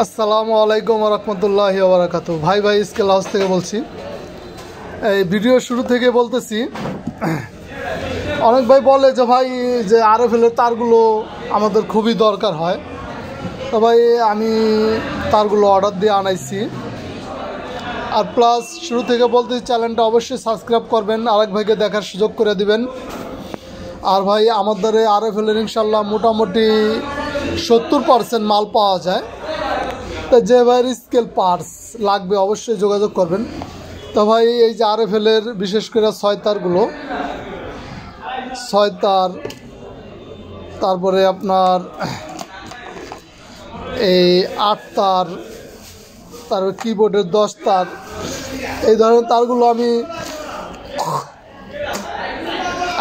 আসসালামু আলাইকুম রহমতুল্লাহি ওয়া বারাকাতুহু। ভাই স্কেল হাউস থেকে বলছি। এই ভিডিও শুরু থেকে বলতেছি, অনেক ভাই বলে যে ভাই যে আরএফএলের তারগুলো আমাদের খুবই দরকার হয়। তো ভাই আমি তারগুলো অর্ডার দিয়ে আনাইছি। আর প্লাস শুরু থেকে বলতেছি, চ্যানেলটা অবশ্যই সাবস্ক্রাইব করবেন, আরেক ভাইকে দেখার সুযোগ করে দিবেন। আর ভাই আমাদের আরএফএলের ইনশাল্লাহ মোটামুটি 70% মাল পাওয়া যায়। তো যে ভাইয়ের স্কেল পার্টস লাগবে অবশ্যই যোগাযোগ করবেন। তো ভাই এই যে আরএফএলের বিশেষ করে ছয় তার, তারপরে আপনার এই 8 তার, তারপরে কিবোর্ডের 10 তার, এই ধরনের তারগুলো আমি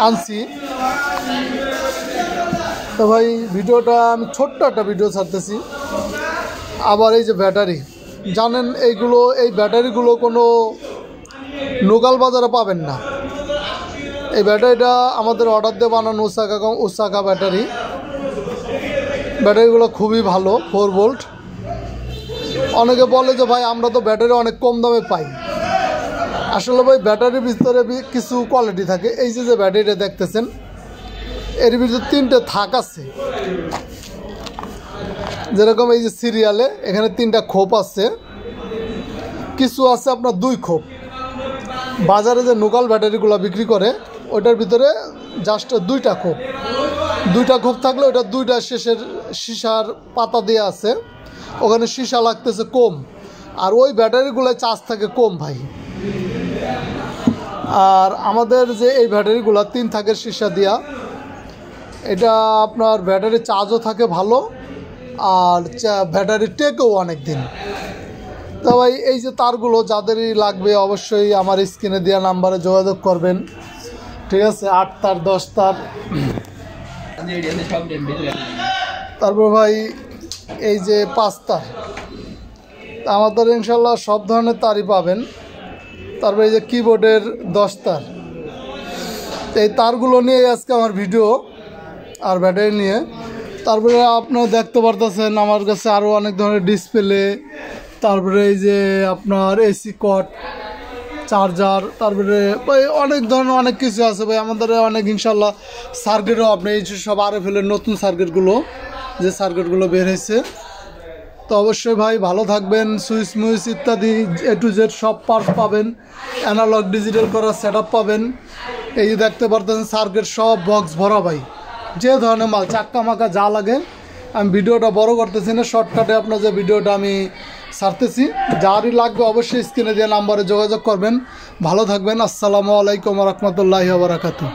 আনছি। তো ভাই ভিডিওটা আমি ছোট্ট একটা ভিডিও ছাড়তেছি। আবার এই যে ব্যাটারি, জানেন এই ব্যাটারিগুলো কোনো লোকাল বাজারে পাবেন না। এই ব্যাটারিটা আমাদের অর্ডার দিয়ে বানানো ওসাকা ব্যাটারিগুলো খুবই ভালো, 4 ভোল্ট। অনেকে বলে যে ভাই আমরা তো ব্যাটারি অনেক কম দামে পাই। আসলে ভাই ব্যাটারির ভিতরে কিছু কোয়ালিটি থাকে। এই যে ব্যাটারিটা দেখতেছেন, এর ভিতরে 3টে থাক আছে। যেরকম এই যে সিরিয়ালে এখানে 3টা খোপ আছে, কিছু আছে আপনার 2 খোপ। বাজারে যে লোকাল ব্যাটারিগুলো বিক্রি করে ওইটার ভিতরে জাস্ট 2টা খোপ থাকলে ওইটা 2টা শেষের সীসার পাতা দিয়ে আছে, ওখানে সীসা লাগতেছে কম। আর ওই ব্যাটারিগুলোয় চার্জ থাকে কম ভাই। আর আমাদের যে এই ব্যাটারিগুলো 3 থাকের সীসা দিয়া, এটা আপনার ব্যাটারি চার্জও থাকে ভালো, আর ব্যাটারি টেকও অনেক দিন। তো ভাই এই যে তারগুলো যাদেরই লাগবে অবশ্যই আমার স্ক্রিনে দেওয়া নাম্বারে যোগাযোগ করবেন, ঠিক আছে। 8 তার, 10 তার। তারপর ভাই এই যে 5 তার, আমাদের ইনশাল্লাহ সব ধরনের তারই পাবেন। তারপর এই যে কিবোর্ডের 10 তার, এই তারগুলো নিয়ে আজকে আমার ভিডিও, আর ব্যাটারি নিয়ে। তারপরে আপনারা দেখতে পারতেছেন আমার কাছে আরও অনেক ধরনের ডিসপ্লে, তারপরে এই যে আপনার এসি কট, চার্জার, তারপরে ভাই অনেক ধরনের অনেক কিছু আছে ভাই আমাদের অনেক। ইনশাল্লাহ সার্কিটও আপনি এই সব আরএফএলের নতুন সার্কিটগুলো বের হয়েছে। তো অবশ্যই ভাই ভালো থাকবেন। সুইচ ইত্যাদি A to Z সব পার্টস পাবেন, অ্যানালগ ডিজিটাল করা সেটআপ পাবেন। এই যে দেখতে পারতেছেন সার্কিট সব বক্স ভরা ভাই, যে ধরনের মাল চাক্কা মাক্কা যা লাগে। আমি ভিডিওটা বড় করতেছি না, শর্টকাটে আপনার যে ভিডিওটা আমি ছাড়তেছি। যারই লাগবে অবশ্যই স্ক্রিনে দেওয়া নাম্বারে যোগাযোগ করবেন। ভালো থাকবেন। আসসালামু আলাইকুম রহমতুল্লাহি ওয়া বারাকাতুহু।